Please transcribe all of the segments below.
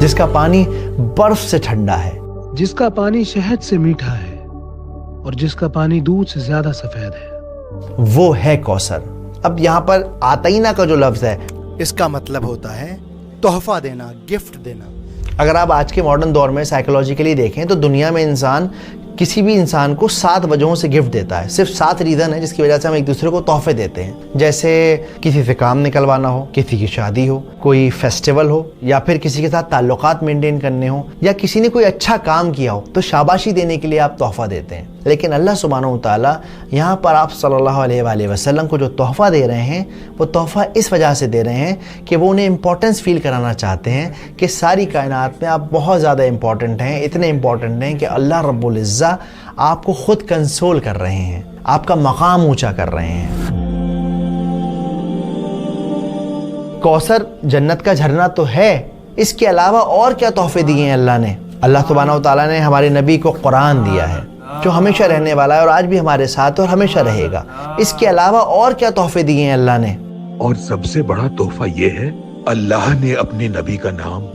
جس کا پانی برف سے ٹھنڈا ہے، جس کا پانی شہد سے میٹھا ہے اور جس کا پانی دودھ سے زیادہ سفید ہے، وہ ہے کوثر۔ اب یہاں پر آتینا کا جو لفظ ہے اس کا مطلب ہوتا ہے تحفہ دینا، گفٹ دینا۔ اگر آپ آج کے ماڈرن دور میں سائیکولوجیکلی دیکھیں تو دنیا میں انسان کسی بھی انسان کو 7 وجہوں سے گفٹ دیتا ہے، صرف 7 ریزن ہے جس کی وجہ سے ہم ایک دوسرے کو تحفے دیتے ہیں، جیسے کسی سے کام نکلوانا ہو، کسی کی شادی ہو، کوئی فیسٹیول ہو، یا پھر کسی کے ساتھ تعلقات مینٹین کرنے ہوں، یا کسی نے کوئی اچھا کام کیا ہو تو شاباشی دینے کے لیے آپ تحفہ دیتے ہیں۔ لیکن اللہ سبحانہ و تعالیٰ یہاں پر آپ صلی اللہ علیہ وآلہ وسلم کو جو تحفہ دے رہے ہیں وہ تحفہ اس وجہ سے دے رہے ہیں کہ وہ انہیں امپورٹنس فیل کرانا چاہتے ہیں کہ ساری کائنات میں آپ بہت زیادہ امپورٹنٹ ہیں، اتنے امپورٹنٹ ہیں کہ اللہ رب العزہ آپ کو خود کنسول کر رہے ہیں، آپ کا مقام اونچا کر رہے ہیں۔ کوثر جنت کا جھرنا تو ہے، اس کے علاوہ اور کیا تحفے دیے ہیں اللہ نے؟ اللہ سبحانہ و تعالیٰ نے ہمارے نبی کو قرآن دیا ہے جو ہمیشہ رہنے والا ہے اور آج بھی ہمارے ساتھ اور ہمیشہ رہے گا۔ اس کے علاوہ اور کیا تحفے دیے ہیں اللہ نے؟ اور سب سے بڑا تحفہ یہ ہے اللہ نے اپنے نبی کا نام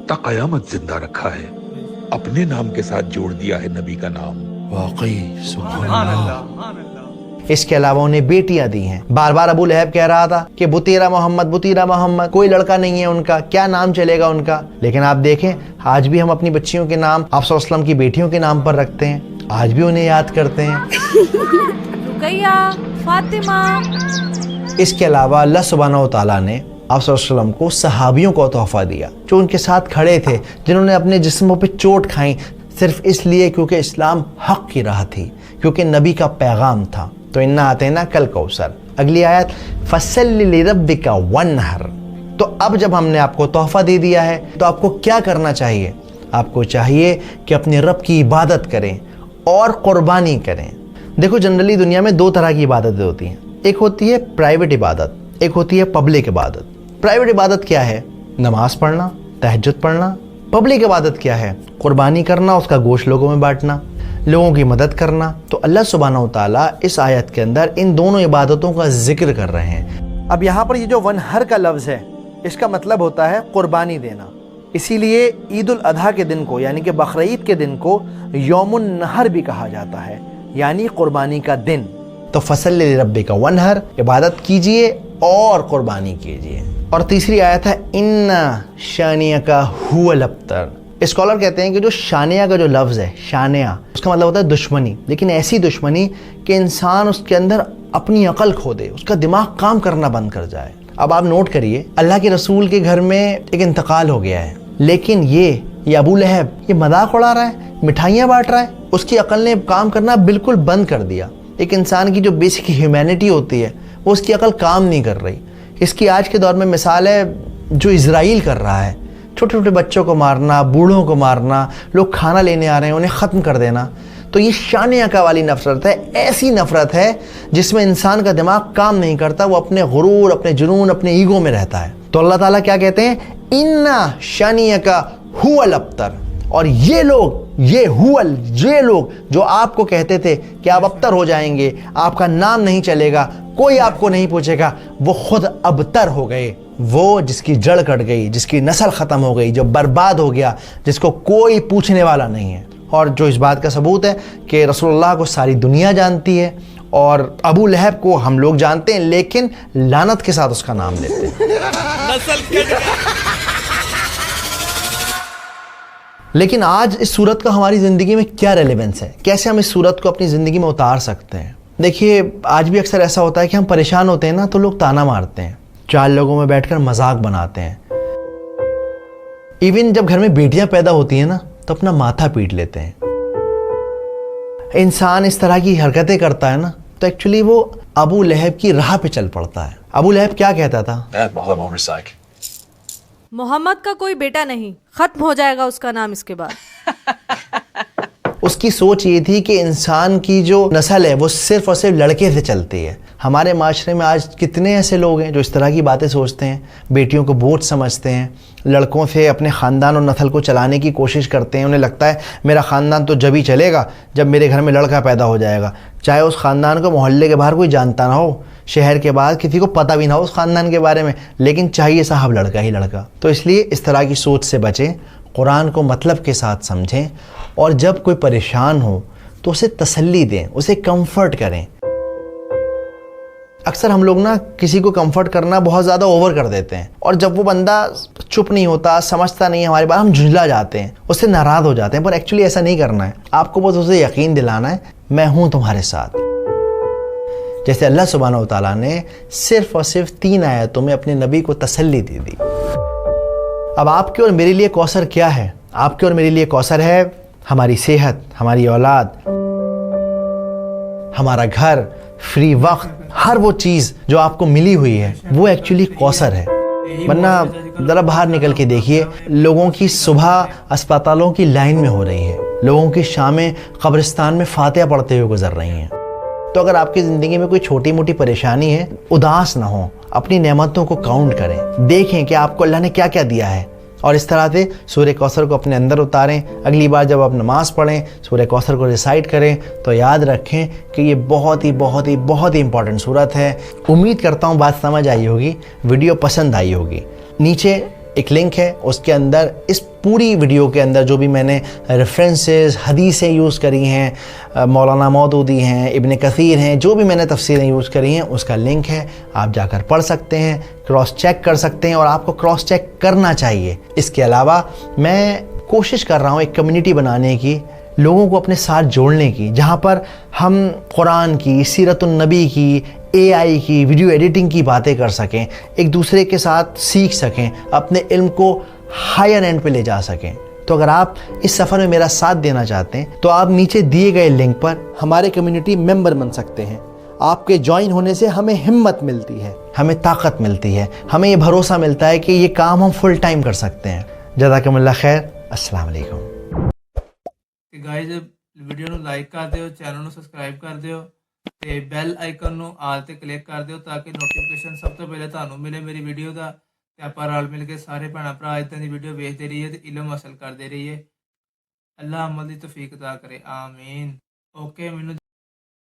تا قیامت زندہ رکھا ہے، اپنے نام کے ساتھ جوڑ دیا ہے نبی کا نام۔ واقعی سبحان اللہ۔ اس کے علاوہ انہیں بیٹیاں دی ہیں۔ بار بار ابو لہب کہہ رہا تھا کہ بطیرہ محمد، بطیرہ محمد، کوئی لڑکا نہیں ہے ان کا، کیا نام چلے گا ان کا؟ لیکن آپ دیکھیں آج بھی ہم اپنی بچیوں کے نام آپ صلی اللہ علیہ وسلم کی بیٹیوں کے نام پر رکھتے ہیں، آج بھی انہیں یاد کرتے ہیں۔ رقیہ، فاطمہ۔ اس کے علاوہ اللہ سبحانہ و تعالیٰ نے آپ صلی اللہ علیہ وسلم کو صحابیوں کو تحفہ دیا جو ان کے ساتھ کھڑے تھے، جنہوں نے اپنے جسموں پہ چوٹ کھائیں صرف اس لیے کیونکہ اسلام حق کی راہ تھی، کیونکہ نبی کا پیغام تھا۔ تو انا آتینا کل کوثر۔ اگلی آیت فصلی لربک وانحر۔ تو اب جب ہم نے آپ کو تحفہ دے دیا ہے تو آپ کو کیا کرنا چاہیے؟ آپ کو چاہیے کہ اپنے رب کی عبادت کریں اور قربانی کریں۔ دیکھو جنرلی دنیا میں 2 طرح کی عبادتیں ہوتی ہیں، ایک ہوتی ہے پرائیویٹ عبادت، ایک ہوتی ہے پبلک عبادت۔ پرائیویٹ عبادت کیا ہے؟ نماز پڑھنا، تہجد پڑھنا۔ پبلک عبادت کیا ہے؟ قربانی کرنا، اس کا گوشت لوگوں میں بانٹنا، لوگوں کی مدد کرنا۔ تو اللہ سبحانہ و تعالیٰ اس آیت کے اندر ان دونوں عبادتوں کا ذکر کر رہے ہیں۔ اب یہاں پر یہ جو ونحر کا لفظ ہے اس کا مطلب ہوتا ہے قربانی دینا، اسی لیے عید الاضحیٰ کے دن کو یعنی کہ بقرعید کے دن کو یوم النحر بھی کہا جاتا ہے، یعنی قربانی کا دن۔ تو فصلی لربک وانحر، عبادت کیجئے اور قربانی کیجئے۔ اور تیسری آیت ہے ان شانیک هو الابتر۔ اسکالر کہتے ہیں کہ جو شانیہ کا جو لفظ ہے، شانیہ اس کا مطلب ہوتا ہے دشمنی، لیکن ایسی دشمنی کہ انسان اس کے اندر اپنی عقل کھو دے، اس کا دماغ کام کرنا بند کر جائے۔ اب آپ نوٹ کریے اللہ کے رسول کے گھر میں ایک انتقال ہو گیا ہے، لیکن یہ ابو لہب یہ مذاق اڑا رہا ہے، مٹھائیاں بانٹ رہا ہے، اس کی عقل نے کام کرنا بالکل بند کر دیا۔ ایک انسان کی جو بیسک ہیومینٹی ہوتی ہے وہ اس کی عقل کام نہیں کر رہی۔ اس کی آج کے دور میں مثال ہے جو اسرائیل کر رہا ہے، چھوٹے چھوٹے بچوں کو مارنا، بوڑھوں کو مارنا، لوگ کھانا لینے آ رہے ہیں انہیں ختم کر دینا۔ تو یہ شانیہ کا والی نفرت ہے، ایسی نفرت ہے جس میں انسان کا دماغ کام نہیں کرتا، وہ اپنے غرور، اپنے جنون، اپنے ایگو میں رہتا ہے۔ تو اللہ تعالیٰ کیا کہتے ہیں؟ اِنَّ شَانِيَكَ هُوَ الْأَبْتَرُ۔ اور یہ لوگ جو آپ کو کہتے تھے کہ آپ ابتر ہو جائیں گے، آپ کا نام نہیں چلے گا، کوئی آپ کو نہیں پوچھے گا، وہ خود ابتر ہو گئے۔ وہ جس کی جڑ کٹ گئی، جس کی نسل ختم ہو گئی، جو برباد ہو گیا، جس کو کوئی پوچھنے والا نہیں ہے۔ اور جو اس بات کا ثبوت ہے کہ رسول اللہ کو ساری دنیا جانتی ہے اور ابو لہب کو ہم لوگ جانتے ہیں، لیکن لعنت کے ساتھ اس کا نام لیتے ہیں۔ لیکن آج اس صورت کا ہماری زندگی میں کیا ریلیونس ہے؟ کیسے ہم اس صورت کو اپنی زندگی میں اتار سکتے ہیں؟ دیکھیے آج بھی اکثر ایسا ہوتا ہے کہ ہم پریشان ہوتے ہیں نا تو لوگ تانا مارتے ہیں، 4 لوگوں میں بیٹھ کر مذاق بناتے ہیں۔ ایون جب گھر میں بیٹیاں پیدا ہوتی ہیں نا تو اپنا ماتھا پیٹ لیتے ہیں۔ انسان اس طرح کی حرکتیں کرتا ہے نا تو ایکچولی وہ ابو لہب کی راہ پہ چل پڑتا ہے۔ ابو لہب کیا کہتا تھا؟ محمد کا کوئی بیٹا نہیں، ختم ہو جائے گا اس کا نام اس کے بعد۔ اس کی سوچ یہ تھی کہ انسان کی جو نسل ہے وہ صرف اور صرف لڑکے سے چلتی ہے، ہمارے معاشرے میں آج کتنے ایسے لوگ ہیں جو اس طرح کی باتیں سوچتے ہیں، بیٹیوں کو بوجھ سمجھتے ہیں، لڑکوں سے اپنے خاندان اور نسل کو چلانے کی کوشش کرتے ہیں. انہیں لگتا ہے میرا خاندان تو جب ہی چلے گا جب میرے گھر میں لڑکا پیدا ہو جائے گا، چاہے اس خاندان کو محلے کے باہر کوئی جانتا نہ ہو، شہر کے باہر کسی کو پتہ بھی نہ ہو اس خاندان کے بارے میں، لیکن چاہیے صاحب لڑکا ہی لڑکا. تو اس لیے اس طرح کی سوچ سے بچیں، قرآن کو مطلب کے ساتھ سمجھیں، اور جب کوئی پریشان ہو تو اسے تسلی دیں، اسے کمفرٹ کریں. اکثر ہم لوگ نا کسی کو کمفرٹ کرنا بہت زیادہ اوور کر دیتے ہیں، اور جب وہ بندہ چپ نہیں ہوتا، سمجھتا نہیں ہماری بات، ہم جھنجلا جاتے ہیں، اس سے ناراض ہو جاتے ہیں. پر ایکچولی ایسا نہیں کرنا ہے. آپ کو بس اسے یقین دلانا ہے میں ہوں تمہارے ساتھ. جیسے اللہ سبحانہ و تعالیٰ نے صرف اور صرف 3 آیتوں میں اپنے نبی کو تسلی دے دی. اب آپ کے اور میرے لیے کوثر کیا ہے؟ آپ کے اور میرے لیے کوثر ہے ہماری صحت، ہماری اولاد، ہمارا گھر، فری وقت، ہر وہ چیز جو آپ کو ملی ہوئی ہے وہ ایکچولی کوثر ہے. ورنہ ذرا باہر نکل کے دیکھیے، لوگوں کی صبح اسپتالوں کی لائن میں ہو رہی ہے، لوگوں کی شامیں قبرستان میں فاتحہ پڑھتے ہوئے گزر رہی ہیں. تو اگر آپ کی زندگی میں کوئی چھوٹی موٹی پریشانی ہے، اداس نہ ہوں، اپنی نعمتوں کو کاؤنٹ کریں، دیکھیں کہ آپ کو اللہ نے کیا کیا دیا ہے، اور اس طرح سے سورہ کوثر کو اپنے اندر اتاریں. اگلی بار جب آپ نماز پڑھیں سورہ کوثر کو ریسائٹ کریں تو یاد رکھیں کہ یہ بہت ہی بہت ہی بہت ہی امپورٹنٹ سورت ہے. امید کرتا ہوں بات سمجھ آئی ہوگی، ویڈیو پسند آئی ہوگی. نیچے ایک لنک ہے، اس کے اندر اس پوری ویڈیو کے اندر جو بھی میں نے ریفرنسز، حدیثیں یوز کری ہیں، مولانا مودودی ہیں، ابن کثیر ہیں، جو بھی میں نے تفسیریں یوز کری ہیں اس کا لنک ہے. آپ جا کر پڑھ سکتے ہیں، کراس چیک کر سکتے ہیں، اور آپ کو کراس چیک کرنا چاہیے. اس کے علاوہ میں کوشش کر رہا ہوں ایک کمیونٹی بنانے کی، لوگوں کو اپنے ساتھ جوڑنے کی، جہاں پر ہم قرآن کی، سیرت النبی کی، اے آئی کی، ویڈیو ایڈیٹنگ کی باتیں کر سکیں، ایک دوسرے کے ساتھ سیکھ سکیں، اپنے علم کو ہائر اینڈ پہ لے جا سکیں. تو اگر آپ اس سفر میں میرا ساتھ دینا چاہتے ہیں تو آپ نیچے دیے گئے لنک پر ہمارے کمیونٹی ممبر بن سکتے ہیں. آپ کے جوائن ہونے سے ہمیں ہمت ملتی ہے، ہمیں طاقت ملتی ہے، ہمیں یہ بھروسہ ملتا ہے کہ یہ کام ہم فل ٹائم کر سکتے ہیں. جزاکم اللہ خیر. السلام علیکم. کہ گائز ویڈیو نو لائک کر دیو، چینل نو سبسکرائب کر دیو تے بیل آئیکن نو آل تے کلک کر دیو تاکہ نوٹیفیکیشن سب تو پہلے تانوں ملے میری ویڈیو دا. تے آپاں رل مل کے سارے بھੈਣਾਂ ਭਰਾ اتنا دی ویڈیو ویکھدے رہیے تے علم حاصل کردے رہیے. اللہ عمل دی توفیق عطا کرے. آمین. اوکے، مینوں